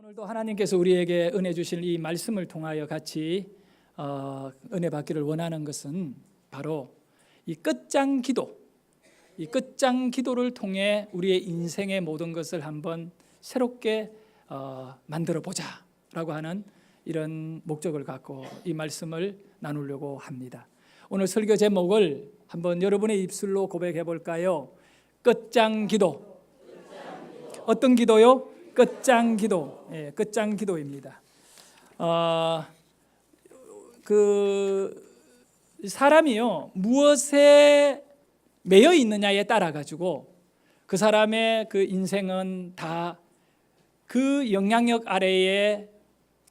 오늘도 하나님께서 우리에게 은혜 주실 이 말씀을 통하여 같이 은혜 받기를 원하는 것은 바로 이 끝장 기도, 이 끝장 기도를 통해 우리의 인생의 모든 것을 한번 새롭게 만들어 보자라고 하는 이런 목적을 갖고 이 말씀을 나누려고 합니다. 오늘 설교 제목을 한번 여러분의 입술로 고백해 볼까요? 끝장 기도. 어떤 기도요? 끝장 기도. 예, 끝장 기도입니다. 사람이요, 무엇에 매여 있느냐에 따라 가지고 그 사람의 그 인생은 다 그 영향력 아래에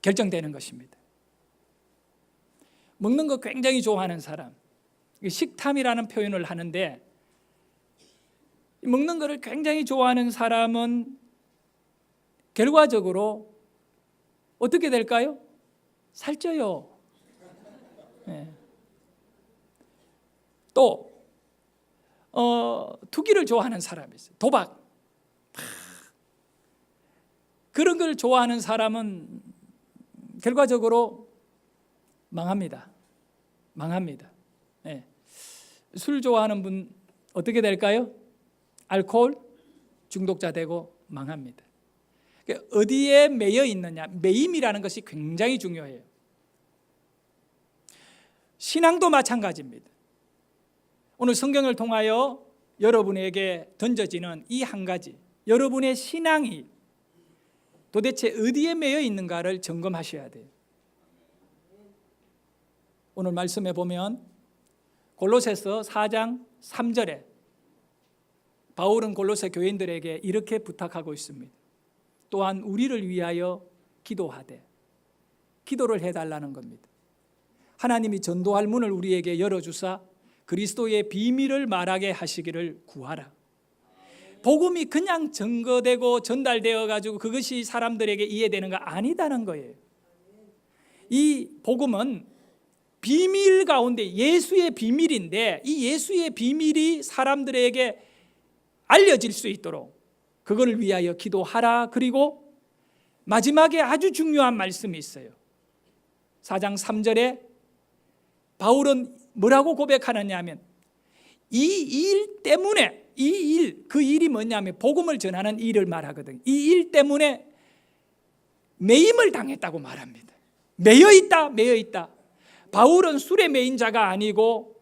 결정되는 것입니다. 먹는 거 굉장히 좋아하는 사람, 식탐이라는 표현을 하는데, 먹는 거를 굉장히 좋아하는 사람은 결과적으로 어떻게 될까요? 살쪄요. 네. 또 투기를 좋아하는 사람이 있어요. 도박. 그런 걸 좋아하는 사람은 결과적으로 망합니다. 네. 술 좋아하는 분 어떻게 될까요? 알코올 중독자 되고 망합니다. 어디에 매여 있느냐, 매임이라는 것이 굉장히 중요해요. 신앙도 마찬가지입니다. 오늘 성경을 통하여 여러분에게 던져지는 이 한 가지, 여러분의 신앙이 도대체 어디에 매여 있는가를 점검하셔야 돼요. 오늘 말씀에 보면 골로새서 4장 3절에 바울은 골로새 교인들에게 이렇게 부탁하고 있습니다. 또한 우리를 위하여 기도하되, 기도를 해달라는 겁니다. 하나님이 전도할 문을 우리에게 열어주사 그리스도의 비밀을 말하게 하시기를 구하라. 복음이 그냥 증거되고 전달되어 가지고 그것이 사람들에게 이해되는 거 아니다는 거예요. 이 복음은 비밀 가운데 예수의 비밀인데, 이 예수의 비밀이 사람들에게 알려질 수 있도록 그걸 위하여 기도하라. 그리고 마지막에 아주 중요한 말씀이 있어요. 4장 3절에 바울은 뭐라고 고백하느냐 하면, 이 일 때문에, 그 일이 뭐냐면 복음을 전하는 일을 말하거든요. 이 일 때문에 매임을 당했다고 말합니다. 매여 있다. 바울은 술에 매인 자가 아니고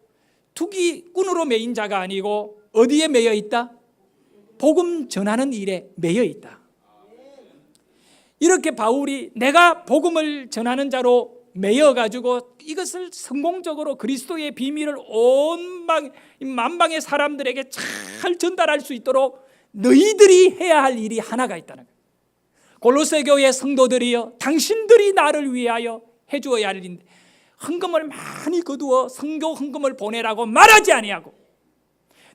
투기꾼으로 매인 자가 아니고 어디에 매여 있다? 복음 전하는 일에 매여 있다. 이렇게 바울이 내가 복음을 전하는 자로 매여 가지고 이것을 성공적으로 그리스도의 비밀을 온 만방의 사람들에게 잘 전달할 수 있도록 너희들이 해야 할 일이 하나가 있다는 거예요. 골로새 교회 성도들이여, 당신들이 나를 위하여 해주어야 할 일인데 헌금을 많이 거두어 선교 헌금을 보내라고 말하지 아니하고,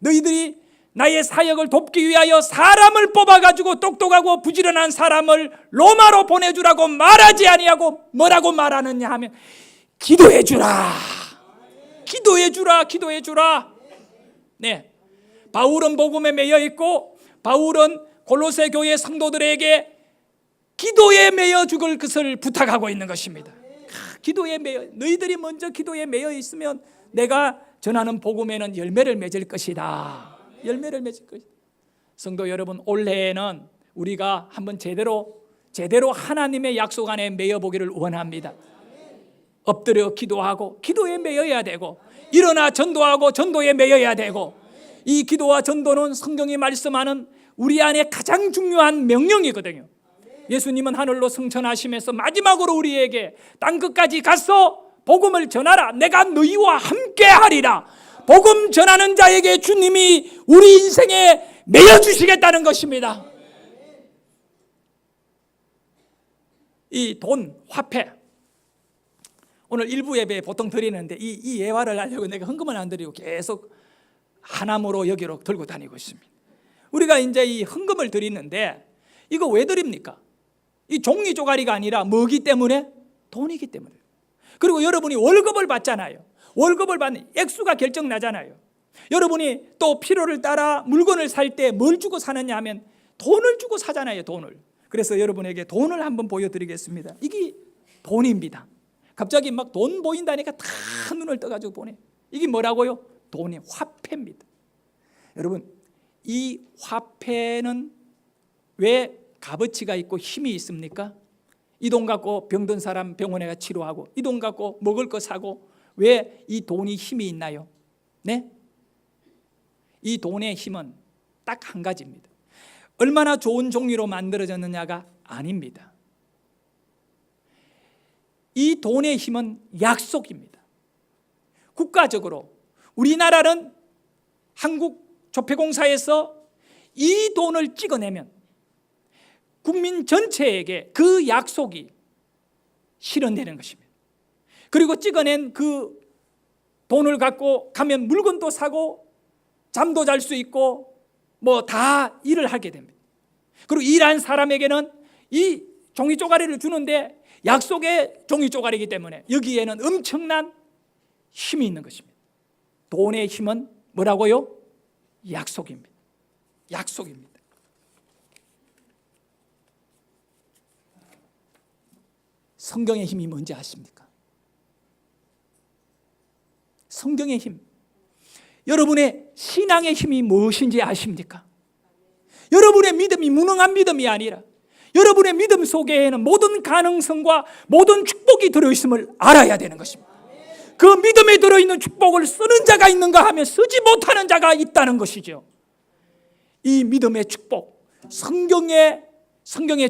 너희들이 나의 사역을 돕기 위하여 사람을 뽑아가지고 똑똑하고 부지런한 사람을 로마로 보내주라고 말하지 아니하고 뭐라고 말하느냐 하면, 기도해주라. 네, 바울은 복음에 매여 있고 바울은 골로새 교회 성도들에게 기도에 매여 죽을 것을 부탁하고 있는 것입니다. 기도에 매여, 너희들이 먼저 기도에 매여 있으면 내가 전하는 복음에는 열매를 맺을 것이다. 성도 여러분, 올해에는 우리가 한번 제대로 하나님의 약속 안에 매여 보기를 원합니다. 엎드려 기도하고 기도에 매여야 되고, 일어나 전도하고 전도에 매여야 되고, 이 기도와 전도는 성경이 말씀하는 우리 안에 가장 중요한 명령이거든요. 예수님은 하늘로 승천하시면서 마지막으로 우리에게 땅 끝까지 가서 복음을 전하라. 내가 너희와 함께 하리라. 복음 전하는 자에게 주님이 우리 인생에 매여 주시겠다는 것입니다. 이 돈, 화폐, 오늘 일부 예배 보통 드리는데 이 예화를 하려고 내가 헌금을 안 드리고 계속 하나무로 여기로 들고 다니고 있습니다. 우리가 이제 이 헌금을 드리는데 이거 왜 드립니까? 이 종이 조가리가 아니라 뭐기 때문에? 돈이기 때문에. 그리고 여러분이 월급을 받잖아요. 월급을 받는 액수가 결정나잖아요. 여러분이 또 필요를 따라 물건을 살 때 뭘 주고 사느냐 하면 돈을 주고 사잖아요. 돈을. 그래서 여러분에게 돈을 한번 보여드리겠습니다. 이게 돈입니다. 갑자기 막 돈 보인다니까 다 눈을 떠가지고 보네. 이게 뭐라고요? 돈이 화폐입니다. 여러분, 이 화폐는 왜 값어치가 있고 힘이 있습니까? 이 돈 갖고 병든 사람 병원에 가 치료하고, 이 돈 갖고 먹을 거 사고, 왜 이 돈이 힘이 있나요? 네? 이 돈의 힘은 딱 한 가지입니다. 얼마나 좋은 종이로 만들어졌느냐가 아닙니다. 이 돈의 힘은 약속입니다. 국가적으로 우리나라는 한국조폐공사에서 이 돈을 찍어내면 국민 전체에게 그 약속이 실현되는 것입니다. 그리고 찍어낸 그 돈을 갖고 가면 물건도 사고 잠도 잘 수 있고 뭐 다 일을 하게 됩니다. 그리고 일한 사람에게는 이 종이 쪼가리를 주는데 약속의 종이 쪼가리이기 때문에 여기에는 엄청난 힘이 있는 것입니다. 돈의 힘은 뭐라고요? 약속입니다. 약속입니다. 성경의 힘이 뭔지 아십니까? 성경의 힘. 여러분의 신앙의 힘이 무엇인지 아십니까? 여러분의 믿음이 무능한 믿음이 아니라 여러분의 믿음 속에는 모든 가능성과 모든 축복이 들어있음을 알아야 되는 것입니다. 그 믿음에 들어있는 축복을 쓰는 자가 있는가 하면 쓰지 못하는 자가 있다는 것이죠. 이 믿음의 축복, 성경의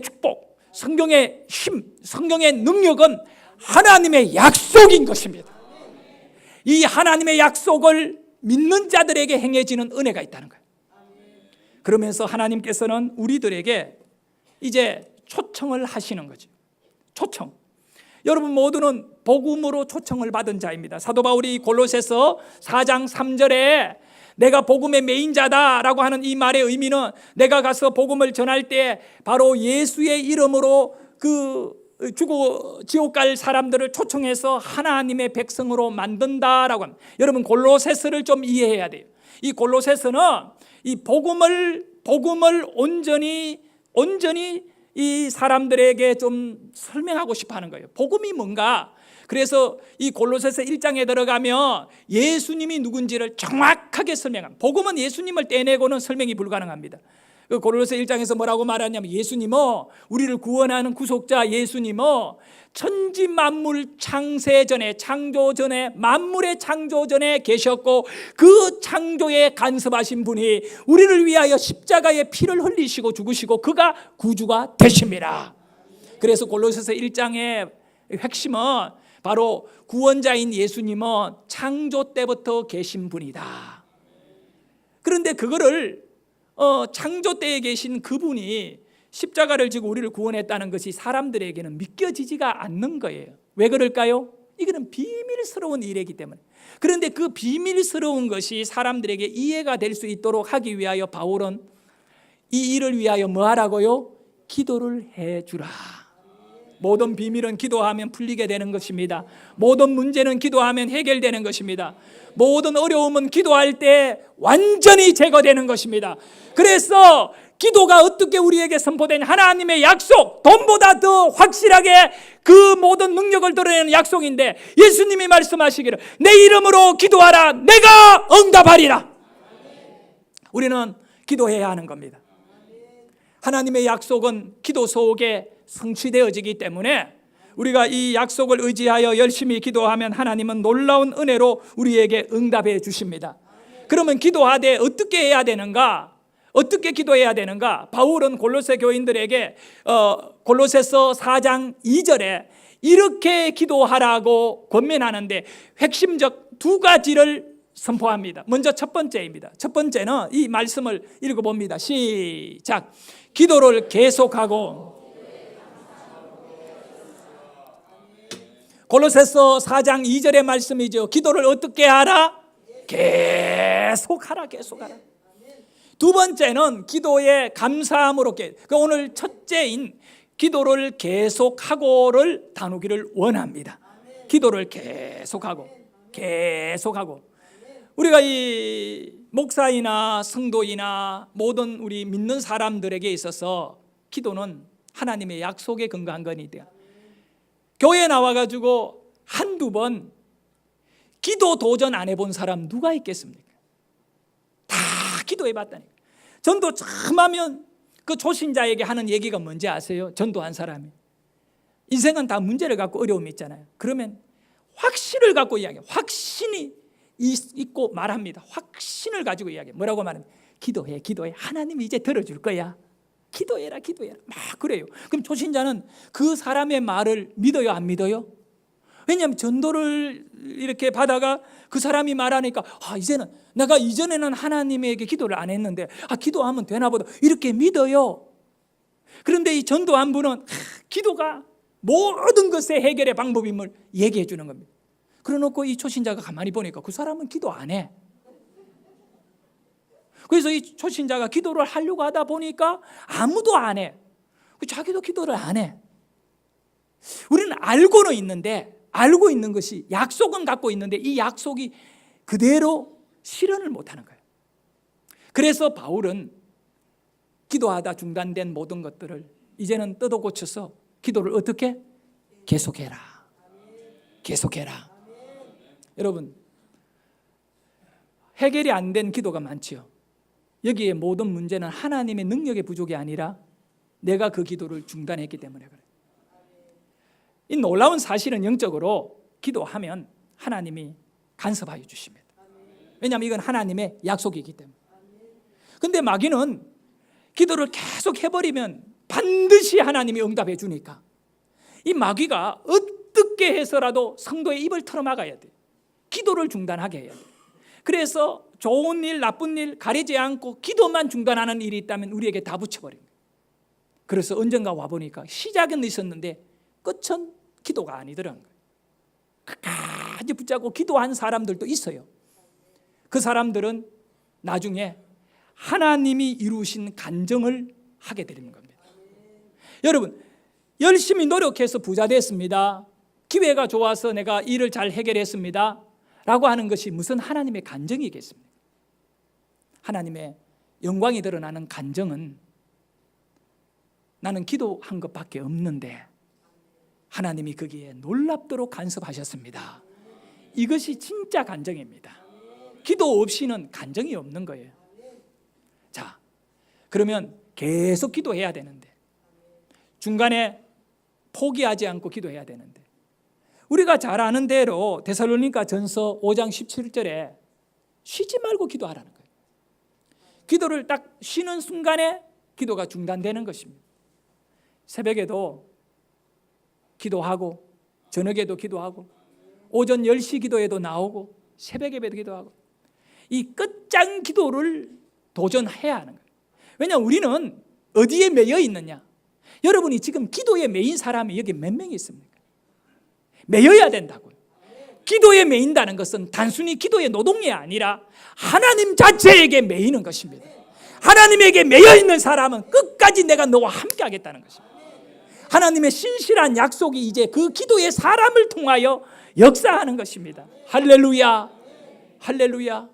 축복, 성경의 힘, 성경의 능력은 하나님의 약속인 것입니다. 이 하나님의 약속을 믿는 자들에게 행해지는 은혜가 있다는 거예요. 그러면서 하나님께서는 우리들에게 이제 초청을 하시는 거죠. 초청. 여러분 모두는 복음으로 초청을 받은 자입니다. 사도 바울이 골로새서 4장 3절에 내가 복음의 메인자다라고 하는 이 말의 의미는 내가 가서 복음을 전할 때 바로 예수의 이름으로 지옥 갈 사람들을 초청해서 하나님의 백성으로 만든다라고 합니다. 여러분 골로새서를 좀 이해해야 돼요. 이 골로새서는 이 복음을 온전히 이 사람들에게 좀 설명하고 싶어 하는 거예요. 복음이 뭔가? 그래서 이 골로새서 1장에 들어가면 예수님이 누군지를 정확하게 설명합니다. 복음은 예수님을 떼내고는 설명이 불가능합니다. 그 골로새 1장에서 뭐라고 말하냐면 예수님은 우리를 구원하는 구속자 예수님은 천지 만물 창세 전에 창조 전에 만물의 창조 전에 계셨고 그 창조에 간섭하신 분이 우리를 위하여 십자가에 피를 흘리시고 죽으시고 그가 구주가 되십니다. 그래서 골로새서 1장의 핵심은 바로 구원자인 예수님은 창조 때부터 계신 분이다. 그런데 그거를 창조 때에 계신 그분이 십자가를 지고 우리를 구원했다는 것이 사람들에게는 믿겨지지가 않는 거예요. 왜 그럴까요? 이거는 비밀스러운 일이기 때문에. 그런데 그 비밀스러운 것이 사람들에게 이해가 될 수 있도록 하기 위하여 바울은 이 일을 위하여 뭐 하라고요? 기도를 해주라. 모든 비밀은 기도하면 풀리게 되는 것입니다. 모든 문제는 기도하면 해결되는 것입니다. 모든 어려움은 기도할 때 완전히 제거되는 것입니다. 그래서 기도가 어떻게 우리에게 선포된 하나님의 약속, 돈보다 더 확실하게 그 모든 능력을 드러내는 약속인데 예수님이 말씀하시기를 내 이름으로 기도하라 내가 응답하리라. 우리는 기도해야 하는 겁니다. 하나님의 약속은 기도 속에 성취되어지기 때문에 우리가 이 약속을 의지하여 열심히 기도하면 하나님은 놀라운 은혜로 우리에게 응답해 주십니다. 그러면 기도하되 어떻게 해야 되는가? 어떻게 기도해야 되는가? 바울은 골로새 교인들에게 골로새서 4장 2절에 이렇게 기도하라고 권면하는데 핵심적 두 가지를 선포합니다. 먼저 첫 번째입니다. 첫 번째는 이 말씀을 읽어봅니다. 시작. 기도를 계속하고. 골로새서 4장 2절의 말씀이죠. 기도를 어떻게 하라? 계속하라. 계속하라. 두 번째는 기도의 감사함으로. 오늘 첫째인 기도를 계속하고를 다루기를 원합니다. 기도를 계속하고. 우리가 이 목사이나 성도이나 모든 우리 믿는 사람들에게 있어서 기도는 하나님의 약속에 근거한 거니까. 교회 나와가지고 한두 번 기도 도전 안 해본 사람 누가 있겠습니까? 다 기도해봤다니까. 전도 처음 하면 그 초신자에게 하는 얘기가 뭔지 아세요? 전도한 사람이 인생은 다 문제를 갖고 어려움이 있잖아요. 그러면 확신을 갖고 이야기해요. 확신이 있고 말합니다. 확신을 가지고 이야기해요. 뭐라고 말합니까? 기도해, 기도해. 하나님이 이제 들어줄 거야. 기도해라, 기도해라. 막 그래요. 그럼 초신자는 그 사람의 말을 믿어요, 안 믿어요? 왜냐하면 전도를 이렇게 받아가 그 사람이 말하니까 이제는 내가 이전에는 하나님에게 기도를 안 했는데 기도하면 되나 보다 이렇게 믿어요. 그런데 이 전도한 분은 기도가 모든 것의 해결의 방법임을 얘기해 주는 겁니다. 그래놓고 이 초신자가 가만히 보니까 그 사람은 기도 안 해. 그래서 이 초신자가 기도를 하려고 하다 보니까 아무도 안 해. 자기도 기도를 안 해. 우리는 알고는 있는데, 알고 있는 것이 약속은 갖고 있는데 이 약속이 그대로 실현을 못하는 거예요. 그래서 바울은 기도하다 중단된 모든 것들을 이제는 뜯어 고쳐서 기도를 어떻게? 계속해라. 계속해라. 여러분, 해결이 안 된 기도가 많지요. 여기에 모든 문제는 하나님의 능력의 부족이 아니라 내가 그 기도를 중단했기 때문에 그래요. 이 놀라운 사실은 영적으로 기도하면 하나님이 간섭하여 주십니다. 왜냐하면 이건 하나님의 약속이기 때문에. 근데 마귀는 기도를 계속 해버리면 반드시 하나님이 응답해 주니까 이 마귀가 어떻게 해서라도 성도의 입을 털어막아야 돼요. 기도를 중단하게 해야 돼요. 그래서 좋은 일, 나쁜 일 가리지 않고 기도만 중단하는 일이 있다면 우리에게 다 붙여버립니다. 그래서 언젠가 와보니까 시작은 있었는데 끝은 기도가 아니더라는 거예요. 끝까지 붙잡고 기도한 사람들도 있어요. 그 사람들은 나중에 하나님이 이루신 간증을 하게 되는 겁니다. 여러분, 열심히 노력해서 부자 됐습니다. 기회가 좋아서 내가 일을 잘 해결했습니다. 라고 하는 것이 무슨 하나님의 간증이겠습니까? 하나님의 영광이 드러나는 간증은 나는 기도한 것밖에 없는데 하나님이 거기에 놀랍도록 간섭하셨습니다. 이것이 진짜 간증입니다. 기도 없이는 간증이 없는 거예요. 자, 그러면 계속 기도해야 되는데 중간에 포기하지 않고 기도해야 되는데 우리가 잘 아는 대로 데살로니가 전서 5장 17절에 쉬지 말고 기도하라는 거예요. 기도를 딱 쉬는 순간에 기도가 중단되는 것입니다. 새벽에도 기도하고 저녁에도 기도하고 오전 10시 기도에도 나오고 새벽 예배도 기도하고 이 끝장 기도를 도전해야 하는 거예요. 왜냐하면 우리는 어디에 매여 있느냐? 여러분이 지금 기도에 매인 사람이 여기 몇 명이 있습니까? 매여야 된다고요. 기도에 매인다는 것은 단순히 기도의 노동이 아니라 하나님 자체에게 매이는 것입니다. 하나님에게 매여 있는 사람은 끝까지 내가 너와 함께 하겠다는 것입니다. 하나님의 신실한 약속이 이제 그 기도의 사람을 통하여 역사하는 것입니다. 할렐루야, 할렐루야.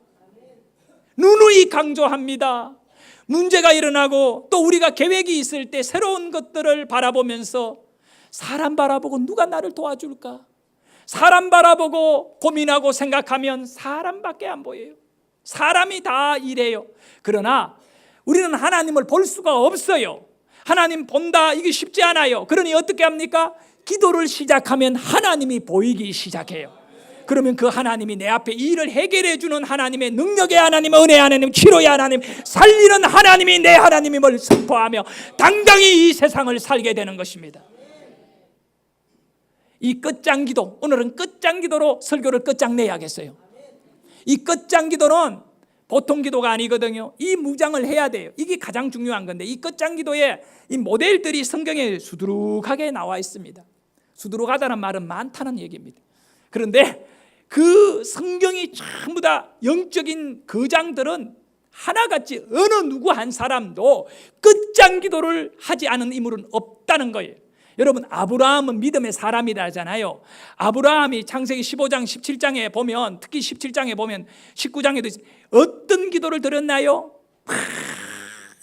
누누이 강조합니다. 문제가 일어나고 또 우리가 계획이 있을 때 새로운 것들을 바라보면서 사람 바라보고 누가 나를 도와줄까? 사람 바라보고 고민하고 생각하면 사람밖에 안 보여요. 사람이 다 이래요. 그러나 우리는 하나님을 볼 수가 없어요. 하나님 본다, 이게 쉽지 않아요. 그러니 어떻게 합니까? 기도를 시작하면 하나님이 보이기 시작해요. 그러면 그 하나님이 내 앞에 이 일을 해결해 주는 하나님의 능력의 하나님, 은혜의 하나님, 치료의 하나님, 살리는 하나님이 내 하나님임을 선포하며 당당히 이 세상을 살게 되는 것입니다. 이 끝장 기도, 오늘은 끝장 기도로 설교를 끝장내야겠어요. 이 끝장 기도는 보통 기도가 아니거든요. 이 무장을 해야 돼요. 이게 가장 중요한 건데 이 끝장 기도에 이 모델들이 성경에 수두룩하게 나와 있습니다. 수두룩하다는 말은 많다는 얘기입니다. 그런데 그 성경이 전부 다 영적인 거장들은 하나같이 어느 누구 한 사람도 끝장 기도를 하지 않은 인물은 없다는 거예요. 여러분, 아브라함은 믿음의 사람이라 하잖아요. 아브라함이 창세기 15장 17장에 보면, 특히 17장에 보면 19장에도 어떤 기도를 드렸나요?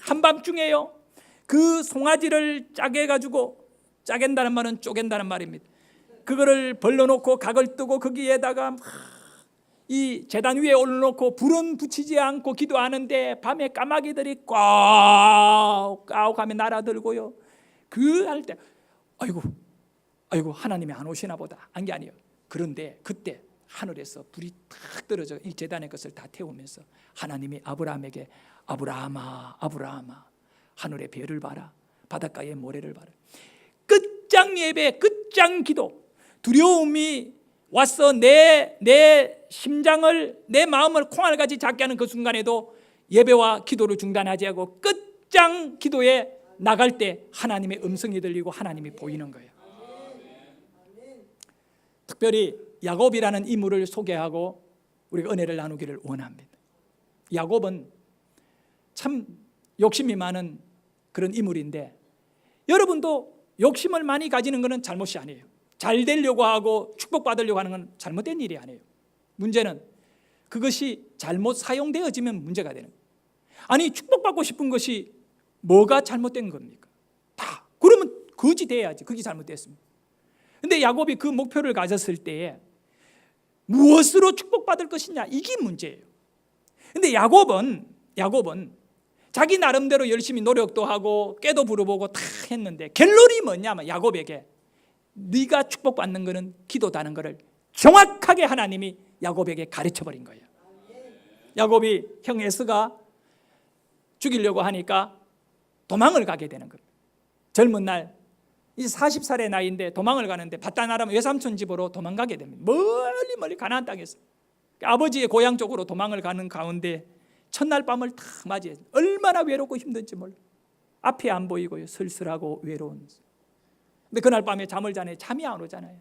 한밤중에요. 그 송아지를 짜게 해가지고, 짜겐다는 말은 쪼갠다는 말입니다. 그거를 벌러놓고 각을 뜨고 거기에다가 이 제단 위에 올려놓고 불은 붙이지 않고 기도하는데 밤에 까마귀들이 꽉 하면 날아들고요. 그 할 때 아이고 하나님이 안 오시나 보다 한 게 아니에요. 그런데 그때 하늘에서 불이 탁 떨어져 이 제단의 것을 다 태우면서 하나님이 아브라함에게 아브라함아 아브라함아 하늘의 별을 봐라 바닷가의 모래를 봐라. 끝장 예배, 끝장 기도. 두려움이 와서 내 심장을, 내 마음을 콩알같이 작게 하는 그 순간에도 예배와 기도를 중단하지 않고 끝장 기도에 나갈 때 하나님의 음성이 들리고 하나님이 보이는 거예요. 특별히 야곱이라는 인물을 소개하고 우리가 은혜를 나누기를 원합니다. 야곱은 참 욕심이 많은 그런 인물인데, 여러분도 욕심을 많이 가지는 것은 잘못이 아니에요. 잘 되려고 하고 축복받으려고 하는 건 잘못된 일이 아니에요. 문제는 그것이 잘못 사용되어지면 문제가 되는 거예요. 아니 축복받고 싶은 것이 뭐가 잘못된 겁니까? 다 그러면 거지 돼야지. 그게 잘못됐습니다. 근데 야곱이 그 목표를 가졌을 때에 무엇으로 축복받을 것이냐, 이게 문제예요. 근데 야곱은 자기 나름대로 열심히 노력도 하고 깨도 부려보고 다 했는데 결론이 뭐냐면 야곱에게 네가 축복받는 것은 기도다는 것을 정확하게 하나님이 야곱에게 가르쳐버린 거예요. 야곱이 형 에서가 죽이려고 하니까 도망을 가게 되는 거예요. 젊은 날 이제 40살의 나이인데 도망을 가는데 바다나람 외삼촌 집으로 도망가게 됩니다. 멀리 가나안 땅에서 아버지의 고향 쪽으로 도망을 가는 가운데 첫날 밤을 탁 맞이해서 얼마나 외롭고 힘든지 몰라. 앞이 안 보이고요. 쓸쓸하고 외로운. 근데 그날 밤에 잠을 자네 잠이 안 오잖아요.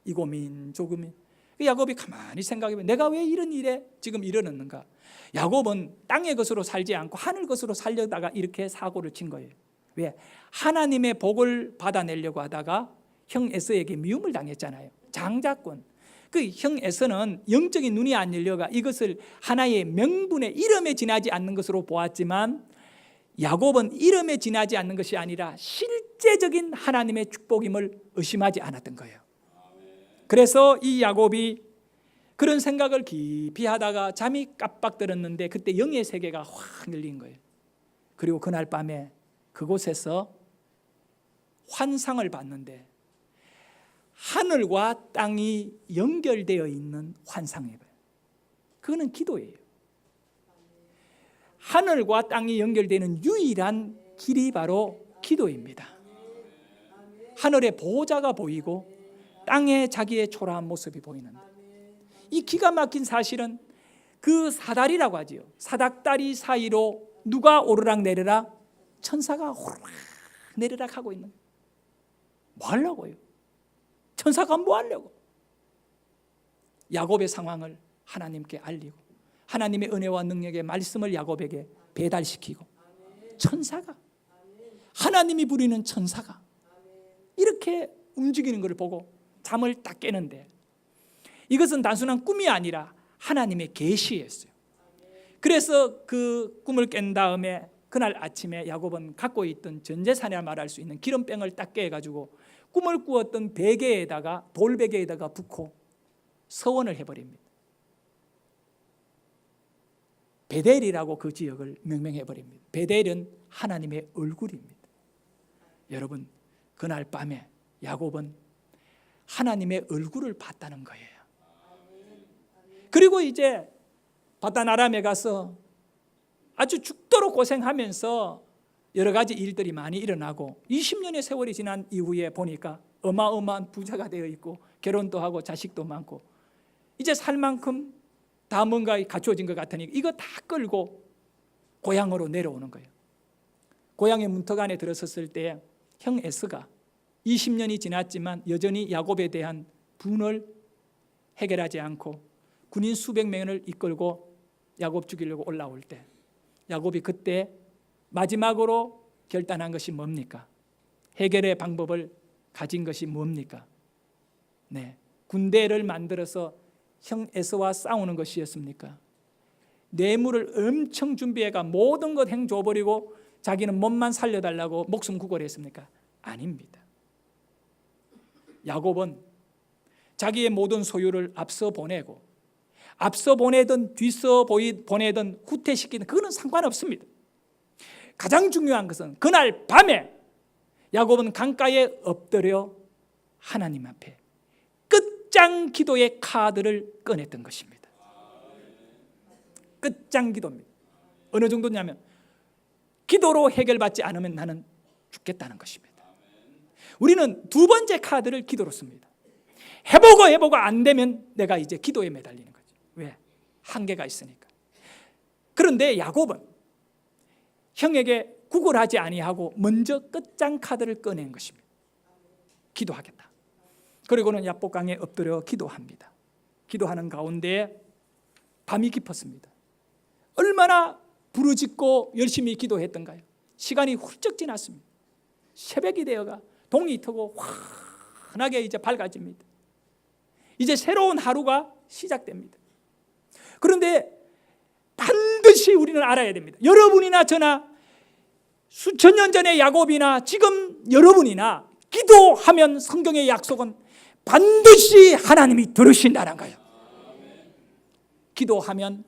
이 고민 저 고민. 야곱이 가만히 생각해보면 내가 왜 이런 일에 지금 이러는가. 야곱은 땅의 것으로 살지 않고 하늘 것으로 살려다가 이렇게 사고를 친 거예요. 왜? 하나님의 복을 받아내려고 하다가 형 에서에게 미움을 당했잖아요. 장자권. 그 형 에서는 영적인 눈이 안 열려가 이것을 하나의 명분의 이름에 지나지 않는 것으로 보았지만, 야곱은 이름에 지나지 않는 것이 아니라 실제적인 하나님의 축복임을 의심하지 않았던 거예요. 그래서 이 야곱이 그런 생각을 깊이 하다가 잠이 깜빡 들었는데 그때 영의 세계가 확 열린 거예요. 그리고 그날 밤에 그곳에서 환상을 봤는데 하늘과 땅이 연결되어 있는 환상이에요. 그거는 기도예요. 하늘과 땅이 연결되는 유일한 길이 바로 기도입니다. 하늘의 보호자가 보이고 땅에 자기의 초라한 모습이 보이는 이 기가 막힌 사실은 그 사다리라고 하지요. 사닥다리 사이로 누가 오르락 내리락? 천사가 오르락 내리락 하고 있는. 뭐 하려고요? 천사가 뭐 하려고? 야곱의 상황을 하나님께 알리고 하나님의 은혜와 능력의 말씀을 야곱에게 배달시키고, 천사가, 하나님이 부리는 천사가 이렇게 움직이는 것을 보고 잠을 딱 깨는데, 이것은 단순한 꿈이 아니라 하나님의 계시였어요. 그래서 그 꿈을 깬 다음에 그날 아침에 야곱은 갖고 있던 전 재산이라 말할 수 있는 기름병을 딱 깨가지고 꿈을 꾸었던 베개에다가, 돌베개에다가 붓고 서원을 해버립니다. 베델이라고 그 지역을 명명해버립니다. 베델은 하나님의 얼굴입니다. 여러분, 그날 밤에 야곱은 하나님의 얼굴을 봤다는 거예요. 그리고 이제 바다나람에 가서 아주 죽도록 고생하면서 여러 가지 일들이 많이 일어나고 20년의 세월이 지난 이후에 보니까 어마어마한 부자가 되어 있고 결혼도 하고 자식도 많고 이제 살 만큼 다 뭔가 갖추어진 것 같으니 이거 다 끌고 고향으로 내려오는 거예요. 고향의 문턱 안에 들어섰을 때 형 에서가 20년이 지났지만 여전히 야곱에 대한 분을 해결하지 않고 군인 수백 명을 이끌고 야곱 죽이려고 올라올 때, 야곱이 그때 마지막으로 결단한 것이 뭡니까? 해결의 방법을 가진 것이 뭡니까? 네, 군대를 만들어서 형 에서와 싸우는 것이었습니까? 뇌물을 엄청 준비해가 모든 것 행줘버리고 자기는 몸만 살려달라고 목숨 구걸했습니까? 아닙니다. 야곱은 자기의 모든 소유를 앞서 보내고 앞서 보내든 뒤서 보내든 후퇴시키든 그거는 상관없습니다. 가장 중요한 것은 그날 밤에 야곱은 강가에 엎드려 하나님 앞에 끝장 기도의 카드를 꺼냈던 것입니다. 끝장 기도입니다. 어느 정도냐면 기도로 해결받지 않으면 나는 죽겠다는 것입니다. 우리는 두 번째 카드를 기도로 씁니다. 해보고 안 되면 내가 이제 기도에 매달리는 거죠. 왜? 한계가 있으니까. 그런데 야곱은 형에게 구걸하지 아니하고 먼저 끝장 카드를 꺼낸 것입니다. 기도하겠다. 그리고는 야복강에 엎드려 기도합니다. 기도하는 가운데 밤이 깊었습니다. 얼마나 부르짖고 열심히 기도했던가요? 시간이 훌쩍 지났습니다. 새벽이 되어가 동이 트고 환하게 이제 밝아집니다. 이제 새로운 하루가 시작됩니다. 그런데 반드시 우리는 알아야 됩니다. 여러분이나 저나 수천 년 전의 야곱이나 지금 여러분이나 기도하면 성경의 약속은 반드시 하나님이 들으신다는 거예요. 기도하면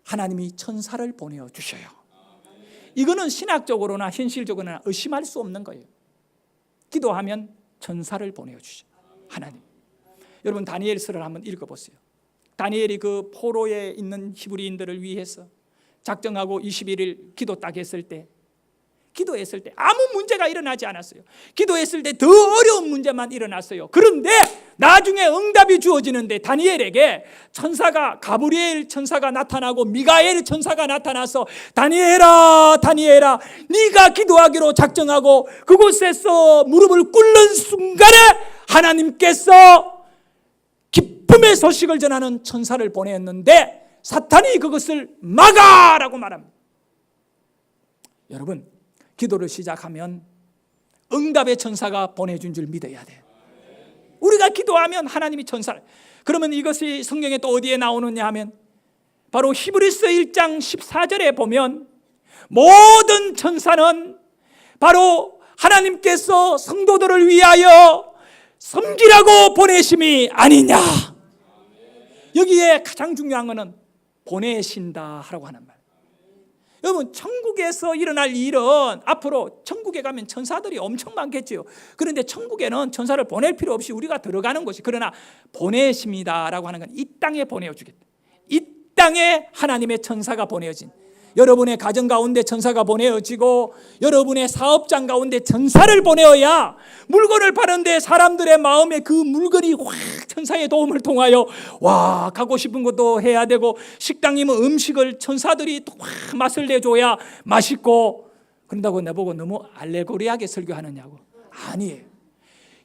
하나님이 천사를 보내주셔요. 이거는 신학적으로나 현실적으로나 의심할 수 없는 거예요. 기도하면 천사를 보내주셔요. 하나님. 여러분 다니엘서를 한번 읽어보세요. 다니엘이 그 포로에 있는 히브리인들을 위해서 작정하고 21일 기도 딱 했을 때 기도했을 때 아무 문제가 일어나지 않았어요. 기도했을 때 더 어려운 문제만 일어났어요. 그런데 나중에 응답이 주어지는데 다니엘에게 천사가 가브리엘 천사가 나타나고 미가엘 천사가 나타나서 다니엘아 네가 기도하기로 작정하고 그곳에서 무릎을 꿇는 순간에 하나님께서 기쁨의 소식을 전하는 천사를 보냈는데 사탄이 그것을 막아라고 말합니다. 여러분 기도를 시작하면 응답의 천사가 보내준 줄 믿어야 돼요. 우리가 기도하면 하나님이 천사를. 그러면 이것이 성경에 또 어디에 나오느냐 하면 바로 히브리서 1장 14절에 보면 모든 천사는 바로 하나님께서 성도들을 위하여 섬기라고 보내심이 아니냐. 여기에 가장 중요한 것은 보내신다 하라고 하는 말. 여러분 천국에서 일어날 일은 앞으로 천국에 가면 천사들이 엄청 많겠지요. 그런데 천국에는 천사를 보낼 필요 없이 우리가 들어가는 곳이, 그러나 보내십니다라고 하는 건 이 땅에 보내주겠다. 이 땅에 하나님의 천사가 보내어진, 여러분의 가정 가운데 천사가 보내어지고 여러분의 사업장 가운데 천사를 보내어야 물건을 파는데 사람들의 마음에 그 물건이 확 천사의 도움을 통하여 와 가고 싶은 것도 해야 되고, 식당이면 음식을 천사들이 확 맛을 내줘야 맛있고, 그런다고 나보고 너무 알레고리하게 설교하느냐고. 아니에요.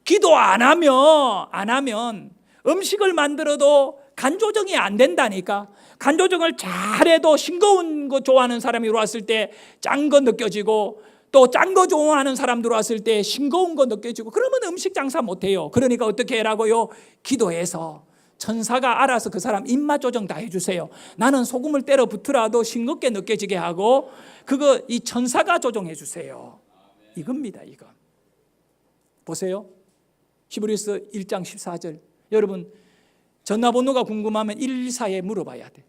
기도 안 하면 음식을 만들어도 간 조정이 안 된다니까. 간 조정을 잘해도 싱거운 거 좋아하는 사람이 왔을 때 짠 거 느껴지고, 또 짠 거 좋아하는 사람들 왔을 때 싱거운 거 느껴지고, 그러면 음식 장사 못해요. 그러니까 어떻게 해라고요? 기도해서 천사가 알아서 그 사람 입맛 조정 다 해주세요. 나는 소금을 때려 붙으라도 싱겁게 느껴지게 하고 그거 이 천사가 조정해 주세요. 이겁니다. 이거 보세요. 히브리서 1장 14절. 여러분 전화번호가 궁금하면 114에 물어봐야 돼.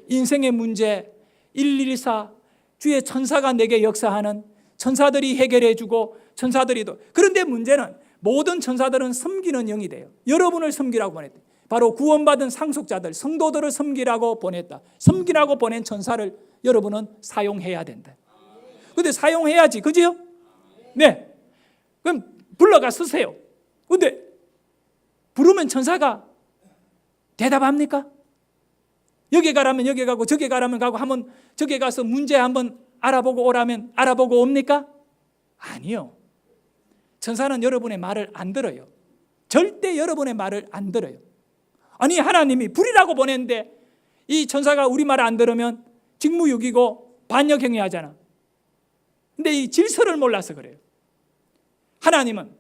인생의 문제 114, 주의 천사가 내게 역사하는, 천사들이 해결해 주고 천사들이도. 그런데 문제는 모든 천사들은 섬기는 영이 돼요. 여러분을 섬기라고 보냈대. 바로 구원받은 상속자들, 성도들을 섬기라고 보냈다. 섬기라고 보낸 천사를 여러분은 사용해야 된다. 근데 사용해야지, 그지요? 네. 그럼 불러가 쓰세요. 근데 부르면 천사가 대답합니까? 여기 가라면 여기 가고 저기 가라면 가고, 한번 저기 가서 문제 한번 알아보고 오라면 알아보고 옵니까? 아니요. 천사는 여러분의 말을 안 들어요. 절대 여러분의 말을 안 들어요. 아니 하나님이 불이라고 보냈는데 이 천사가 우리 말 안 들으면 직무유기고 반역행위하잖아. 근데 이 질서를 몰라서 그래요. 하나님은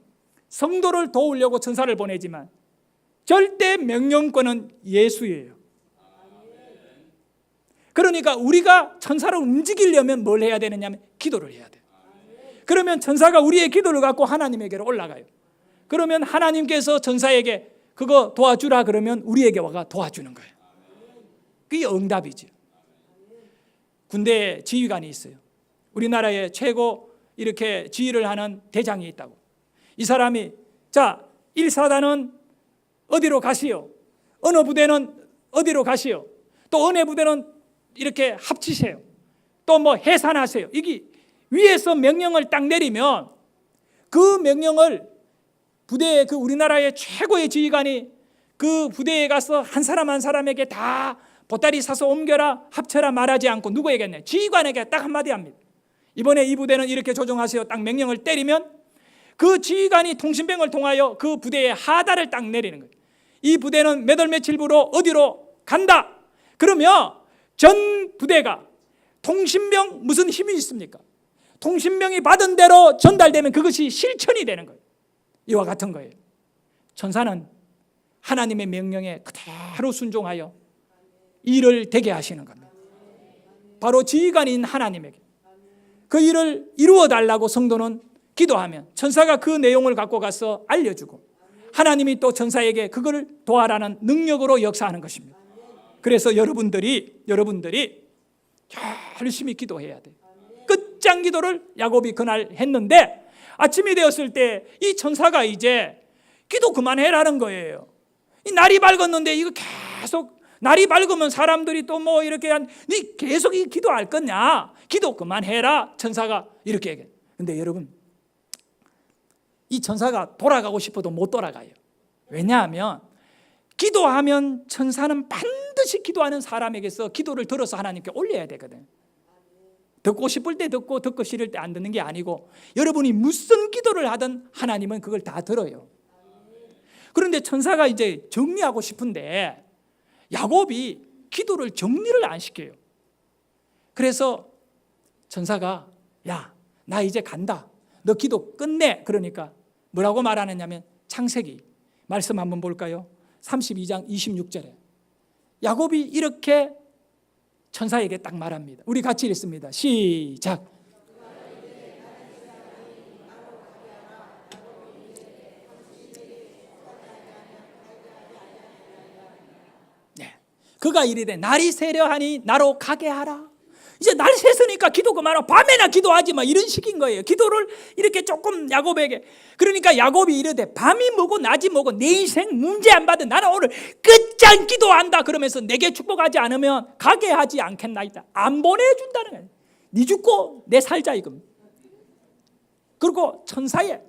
성도를 도우려고 천사를 보내지만 절대 명령권은 예수예요. 그러니까 우리가 천사를 움직이려면 뭘 해야 되느냐 하면 기도를 해야 돼요. 그러면 천사가 우리의 기도를 갖고 하나님에게로 올라가요. 그러면 하나님께서 천사에게 그거 도와주라 그러면 우리에게 와가 도와주는 거예요. 그게 응답이죠. 군대에 지휘관이 있어요. 우리나라에 최고 이렇게 지휘를 하는 대장이 있다고. 이 사람이 자 1사단은 어디로 가시오, 어느 부대는 어디로 가시오, 또 어느 부대는 이렇게 합치세요, 또 뭐 해산하세요. 이게 위에서 명령을 딱 내리면 그 명령을 부대의 그 우리나라의 최고의 지휘관이 그 부대에 가서 한 사람 한 사람에게 다 보따리 사서 옮겨라 합쳐라 말하지 않고 누구에게 지휘관에게 딱 한마디 합니다. 이번에 이 부대는 이렇게 조정하세요. 딱 명령을 때리면 그 지휘관이 통신병을 통하여 그 부대의 하다를 딱 내리는 거예요. 이 부대는 몇 월 며칠부로 어디로 간다. 그러면 전 부대가 통신병 무슨 힘이 있습니까? 통신병이 받은 대로 전달되면 그것이 실천이 되는 거예요. 이와 같은 거예요. 천사는 하나님의 명령에 그대로 순종하여 일을 되게 하시는 겁니다. 바로 지휘관인 하나님에게 그 일을 이루어 달라고 성도는 기도하면 천사가 그 내용을 갖고 가서 알려주고 하나님이 또 천사에게 그걸 도와라는 능력으로 역사하는 것입니다. 그래서 여러분들이 열심히 기도해야 돼요. 끝장 기도를 야곱이 그날 했는데 아침이 되었을 때 이 천사가 이제 기도 그만해라는 거예요. 이 날이 밝았는데 이거 계속 날이 밝으면 사람들이 또 뭐 이렇게 네 계속 이 기도할 거냐, 기도 그만해라 천사가 이렇게 얘기해요. 근데 여러분 이 천사가 돌아가고 싶어도 못 돌아가요. 왜냐하면 기도하면 천사는 반드시 기도하는 사람에게서 기도를 들어서 하나님께 올려야 되거든. 듣고 싶을 때 듣고 듣고 싫을 때 안 듣는 게 아니고 여러분이 무슨 기도를 하든 하나님은 그걸 다 들어요. 그런데 천사가 이제 정리하고 싶은데 야곱이 기도를 정리를 안 시켜요. 그래서 천사가 야, 나 이제 간다. 너 기도 끝내. 그러니까 뭐라고 말하느냐면 창세기 말씀 한번 볼까요? 32장 26절에 야곱이 이렇게 천사에게 딱 말합니다. 우리 같이 읽습니다. 시작. 네. 그가 이르되 날이 세려하니 나로 가게 하라. 이제 날 샜으니까 기도 그만하고 밤에나 기도하지 마, 이런 식인 거예요. 기도를 이렇게 조금 야곱에게. 그러니까 야곱이 이르되 밤이 뭐고 낮이 뭐고 내 인생 문제 안 받은 나는 오늘 끝장 기도한다. 그러면서 내게 축복하지 않으면 가게 하지 않겠나이다. 안 보내준다는 거예요. 네 죽고 내 살자 이겁니다. 그리고 천사의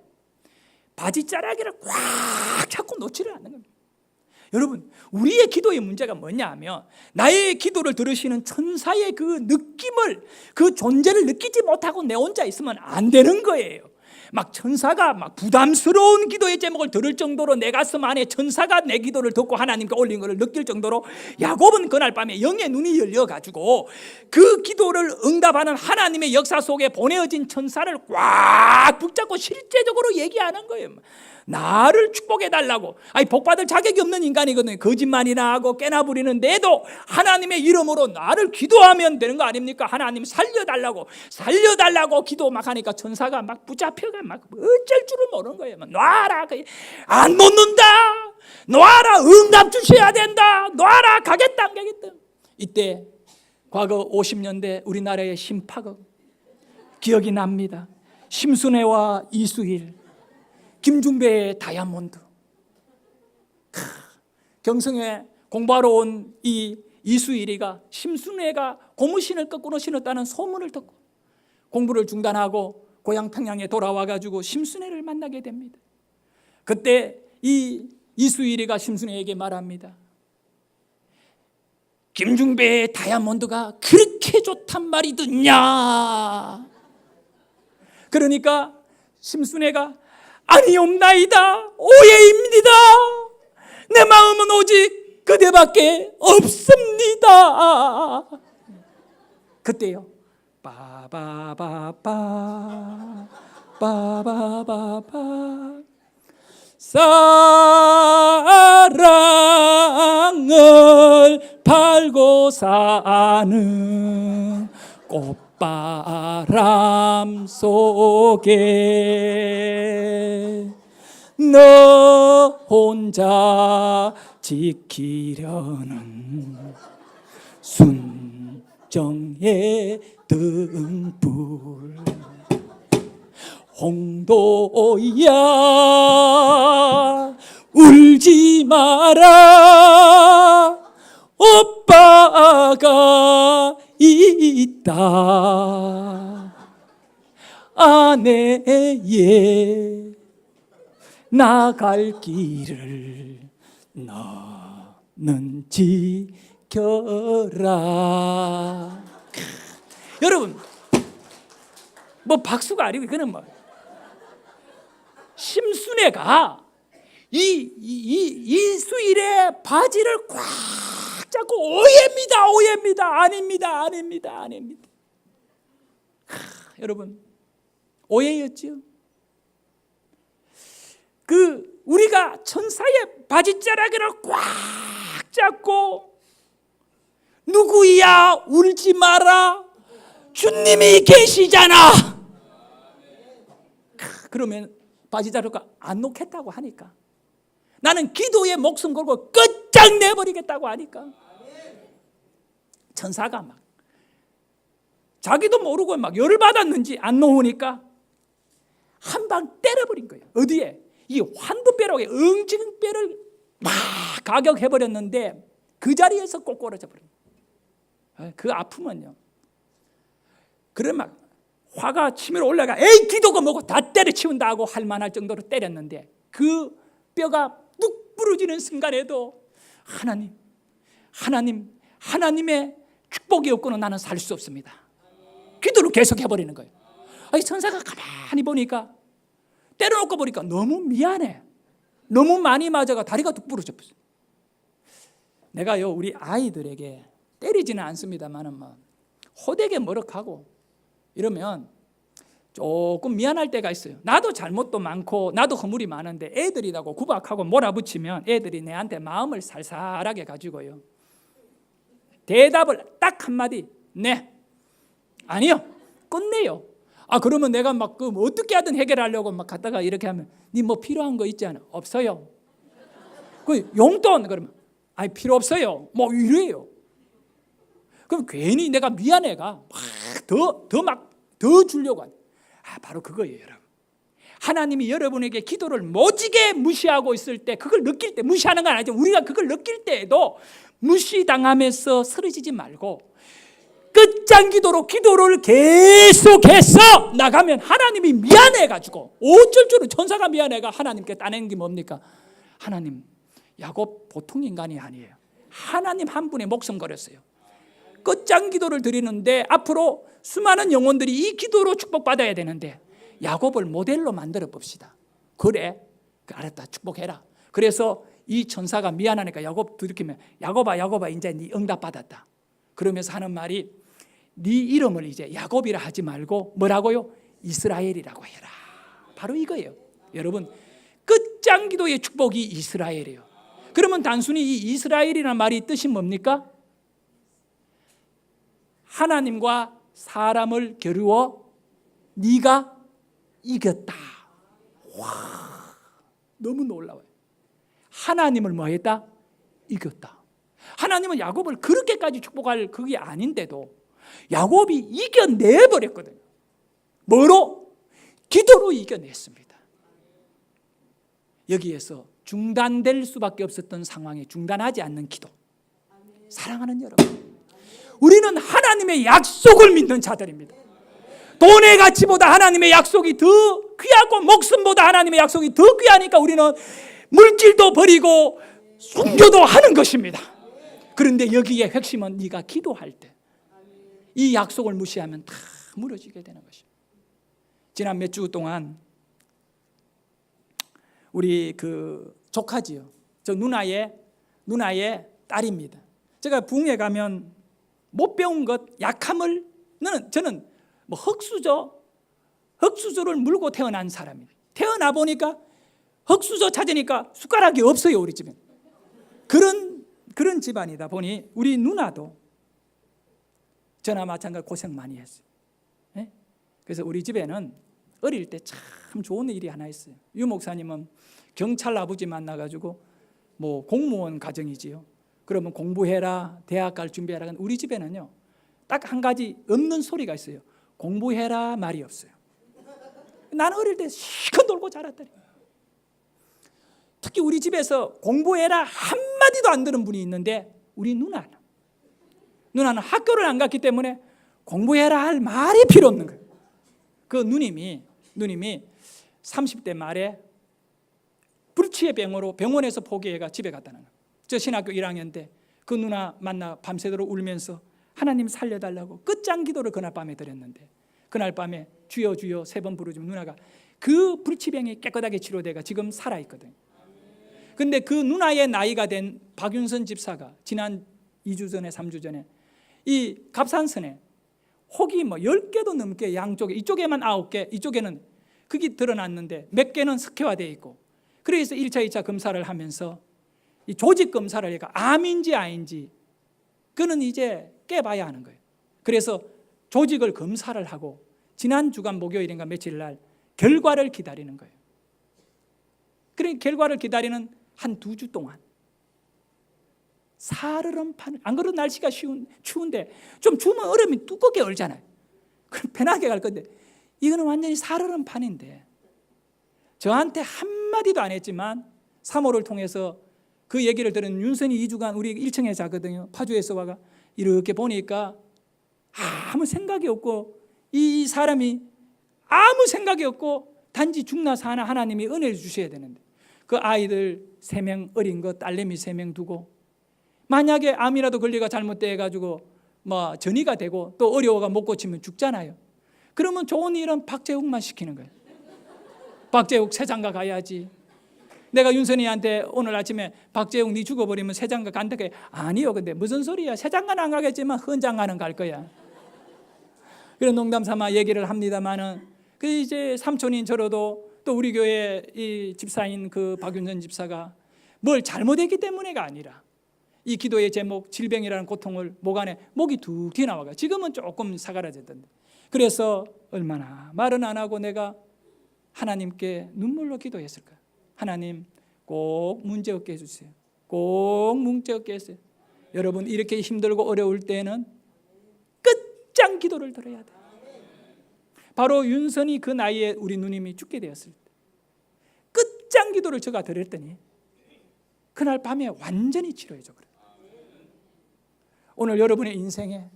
바지자락이를 꽉 잡고 놓지를 않는 겁니다. 여러분, 우리의 기도의 문제가 뭐냐 하면 나의 기도를 들으시는 천사의 그 느낌을, 그 존재를 느끼지 못하고 내 혼자 있으면 안 되는 거예요. 막 천사가 막 부담스러운 기도의 제목을 들을 정도로 내 가슴 안에 천사가 내 기도를 듣고 하나님께 올린 것을 느낄 정도로 야곱은 그날 밤에 영의 눈이 열려가지고 그 기도를 응답하는 하나님의 역사 속에 보내어진 천사를 꽉 붙잡고 실제적으로 얘기하는 거예요. 나를 축복해달라고. 아니, 복받을 자격이 없는 인간이거든요. 거짓말이나 하고 깨나 부리는데도 하나님의 이름으로 나를 기도하면 되는 거 아닙니까? 하나님 살려달라고 기도 막 하니까 천사가 막 붙잡혀가 막 어쩔 줄을 모르는 거예요. 놔라, 안 놓는다, 놔라, 응답 주셔야 된다, 놔라, 가겠다 안 가겠다. 이때 과거 50년대 우리나라의 신파극 기억이 납니다. 심순애와 이수일, 김중배의 다이아몬드. 경성에 공부하러 온 이 이수일이가 심순애가 고무신을 거꾸로 신었다는 소문을 듣고 공부를 중단하고 고향 평양에 돌아와가지고 심순애를 만나게 됩니다. 그때 이 이수일이가 심순애에게 말합니다. 김중배의 다이아몬드가 그렇게 좋단 말이 듣냐. 그러니까 심순애가 아니옵나이다, 오해입니다. 내 마음은 오직 그대밖에 없습니다. 그때요, 빠바바바 빠바바바 사랑을 팔고 사는 꽃바람 속에 너 혼자 지키려는 순정의 등불 홍도야 울지 마라 오빠가 있다 아내의 나갈 길을 너는 지켜라. 여러분 뭐 박수가 아니고 이거는 뭐 심순애가 이수일의 바지를 꽉 잡고 오해입니다. 아닙니다. 여러분 오해였죠. 우리가 천사의 바지자락을 꽉 잡고 누구야 울지 마라 주님이 계시잖아. 그러면 바지자루가 안 놓겠다고 하니까 나는 기도에 목숨 걸고 끝장내버리겠다고 하니까 천사가 막 자기도 모르고 막 열받았는지 안 놓으니까 한 방 때려버린 거예요. 어디에? 이 환두뼈라고 엉증 뼈를 막 가격해버렸는데 그 자리에서 꼬꾸라져 버린 거예요. 그 아픔은요. 그래 막 화가 치밀어 올라가 에이 기도가 뭐고 다 때려치운다 하고 할 만할 정도로 때렸는데 그 뼈가 뚝 부러지는 순간에도 하나님의 축복이 없고는 나는 살 수 없습니다. 기도를 계속 해버리는 거예요. 아니 천사가 가만히 보니까 때려놓고 보니까 너무 미안해. 너무 많이 맞아가 다리가 뚝 부러졌어요. 내가요 우리 아이들에게 때리지는 않습니다만은 뭐 호되게 머럭하고 이러면 조금 미안할 때가 있어요. 나도 잘못도 많고 나도 허물이 많은데 애들이라고 구박하고 몰아붙이면 애들이 내한테 마음을 살살하게 가지고요 대답을 딱 한마디 네 아니요 끝내요. 그러면 내가 막 어떻게 하든 해결하려고 막 갔다가 이렇게 하면 니 뭐 필요한 거 있지 않아? 없어요. 그 용돈 그러면 아니 필요 없어요. 뭐 이래요. 그럼 괜히 내가 미안해가 더 주려고 하죠. 바로 그거예요, 여러분. 하나님이 여러분에게 기도를 모지게 무시하고 있을 때 그걸 느낄 때 무시하는 건 아니죠. 우리가 그걸 느낄 때에도 무시당하면서 쓰러지지 말고 끝장기도로 기도를 계속해서 나가면 하나님이 미안해가지고 어쩔 줄은 천사가 미안해가 하나님께 따낸 게 뭡니까? 하나님 야곱 보통 인간이 아니에요. 하나님 한 분의 목숨 걸었어요. 끝장기도를 드리는데 앞으로 수많은 영혼들이 이 기도로 축복받아야 되는데 야곱을 모델로 만들어 봅시다. 그래 알았다 축복해라. 그래서 이 천사가 미안하니까 야곱 들이키면 야곱아 이제 네 응답 받았다. 그러면서 하는 말이 네 이름을 이제 야곱이라 하지 말고 뭐라고요? 이스라엘이라고 해라. 바로 이거예요. 여러분 끝장기도의 축복이 이스라엘이에요. 그러면 단순히 이 이스라엘이라는 말이 뜻이 뭡니까? 하나님과 사람을 겨루어 네가 이겼다. 와, 너무 놀라워요. 하나님을 뭐 했다? 이겼다. 하나님은 야곱을 그렇게까지 축복할 그게 아닌데도 야곱이 이겨내버렸거든요. 뭐로? 기도로 이겨냈습니다. 여기에서 중단될 수밖에 없었던 상황에 중단하지 않는 기도. 사랑하는 여러분, 우리는 하나님의 약속을 믿는 자들입니다. 돈의 가치보다 하나님의 약속이 더 귀하고 목숨보다 하나님의 약속이 더 귀하니까 우리는 물질도 버리고 순교도 하는 것입니다. 그런데 여기에 핵심은 네가 기도할 때 이 약속을 무시하면 다 무너지게 되는 것입니다. 지난 몇 주 동안 우리 조카지요. 저 누나의 딸입니다. 제가 부흥회 가면 못 배운 것, 약함을 저는 뭐 흙수저를 물고 태어난 사람이에요. 태어나 보니까 흙수저 찾으니까 숟가락이 없어요, 우리 집에. 그런 그런 집안이다 보니 우리 누나도 저나 마찬가지로 고생 많이 했어요. 예? 그래서 우리 집에는 어릴 때 참 좋은 일이 하나 있어요. 유 목사님은 경찰 아버지 만나가지고 뭐 공무원 가정이지요. 그러면 공부해라, 대학 갈 준비해라. 우리 집에는요 딱 한 가지 없는 소리가 있어요. 공부해라 말이 없어요. 나는 어릴 때 실컷 놀고 자랐더니, 특히 우리 집에서 공부해라 한마디도 안 들은 분이 있는데 우리 누나는 학교를 안 갔기 때문에 공부해라 할 말이 필요 없는 거예요. 그 누님이 30대 말에 불치의 병으로 병원에서 포기해가 집에 갔다는 거예요. 저 신학교 1학년 때 그 누나 만나 밤새도록 울면서 하나님 살려달라고 끝장 기도를 그날 밤에 드렸는데, 그날 밤에 주여 주여 3번 부르지만 누나가 그 불치병이 깨끗하게 치료돼가 지금 살아있거든요. 근데 그 누나의 나이가 된 박윤선 집사가 지난 2주 전에 3주 전에 이 갑산선에 혹이 뭐 10개도 넘게 양쪽에, 이쪽에만 9개, 이쪽에는 그게 드러났는데 몇 개는 석회화되어 있고, 그래서 1차 2차 검사를 하면서 이 조직 검사를 하니까 암인지 아닌지 그는 이제 깨봐야 하는 거예요. 그래서 조직을 검사를 하고 지난 주간 목요일인가 며칠 날 결과를 기다리는 거예요. 그러니까 결과를 기다리는 한 2주 동안 사르름 판, 안 그래도 날씨가 추운데 좀 추우면 얼음이 두껍게 얼잖아요. 그럼 편하게 갈 건데 이거는 완전히 사르름 판인데, 저한테 한마디도 안 했지만 3호를 통해서 그 얘기를 들은 윤선이 2주간 우리 1층에 자거든요. 파주에서 와가 이렇게 보니까 아무 생각이 없고, 이 사람이 아무 생각이 없고 단지 죽나 사나 하나님이 은혜를 주셔야 되는데, 그 아이들 3명 어린 거 딸내미 3명 두고 만약에 암이라도 걸리가 잘못돼 가지고 뭐 전이가 되고 또 어려워가 못 고치면 죽잖아요. 그러면 좋은 일은 박재욱만 시키는 거예요. 박재욱 새장가 가야지. 내가 윤선이한테 오늘 아침에 박재욱 네 죽어버리면 새장가 간다 그래. 아니요, 근데 무슨 소리야, 새장가는 안 가겠지만 헌장가는 갈 거야. 그런 농담 삼아 얘기를 합니다만은, 그 이제 삼촌인 저로도 또 우리 교회 이 집사인 그 박윤선 집사가 뭘 잘못했기 때문에가 아니라 이 기도의 제목 질병이라는 고통을 목 안에 목이 툭 튀어나와가 지금은 조금 사그라졌던데, 그래서 얼마나 말은 안 하고 내가 하나님께 눈물로 기도했을까. 하나님 꼭 문제 없게 해주세요. 꼭 문제 없게 해주세요. 여러분 이렇게 힘들고 어려울 때는 끝장 기도를 드려야 돼요. 바로 윤선이 그 나이에 우리 누님이 죽게 되었을 때 끝장 기도를 제가 드렸더니 그날 밤에 완전히 치료해져 버려요. 오늘 여러분의 인생에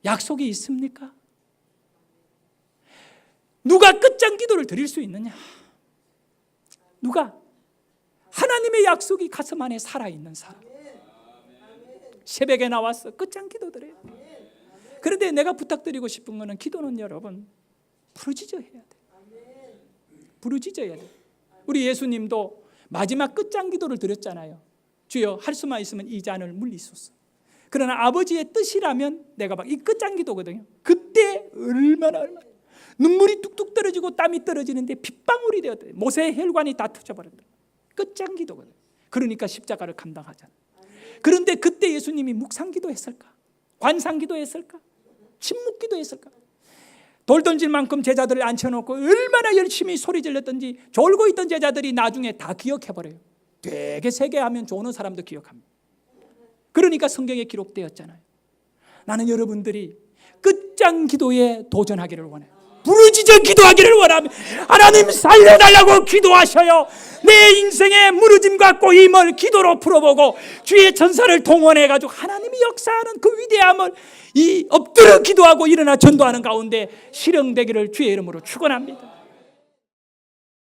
약속이 있습니까? 누가 끝장 기도를 드릴 수 있느냐? 누가? 하나님의 약속이 가슴 안에 살아있는 사람. 새벽에 나와서 끝장 기도 드려요. 그런데 내가 부탁드리고 싶은 거는, 기도는 여러분 부르짖어 해야 돼. 부르짖어야 돼. 우리 예수님도 마지막 끝장 기도를 드렸잖아요. 주여 할 수만 있으면 이 잔을 물리소서. 그러나 아버지의 뜻이라면, 내가 막 이 끝장 기도거든요. 그때 얼마나 눈물이 뚝뚝 떨어지고 땀이 떨어지는데 빗방울이 되었다. 모세의 혈관이 다 터져버렸다. 끝장 기도거든요. 그러니까 십자가를 감당하잖아요. 그런데 그때 예수님이 묵상 기도했을까? 관상 기도했을까? 침묵 기도했을까? 돌 던질 만큼 제자들을 앉혀놓고 얼마나 열심히 소리 질렀던지 졸고 있던 제자들이 나중에 다 기억해버려요. 되게 세게하면 조는 사람도 기억합니다. 그러니까 성경에 기록되었잖아요. 나는 여러분들이 끝장 기도에 도전하기를 원해요. 부르짖어 기도하기를 원하며 하나님 살려달라고 기도하셔요. 내 인생의 무너짐과 꼬임을 기도로 풀어보고 주의 전사를 동원해가지고 하나님이 역사하는 그 위대함을 이 엎드려 기도하고 일어나 전도하는 가운데 실현되기를 주의 이름으로 축원합니다.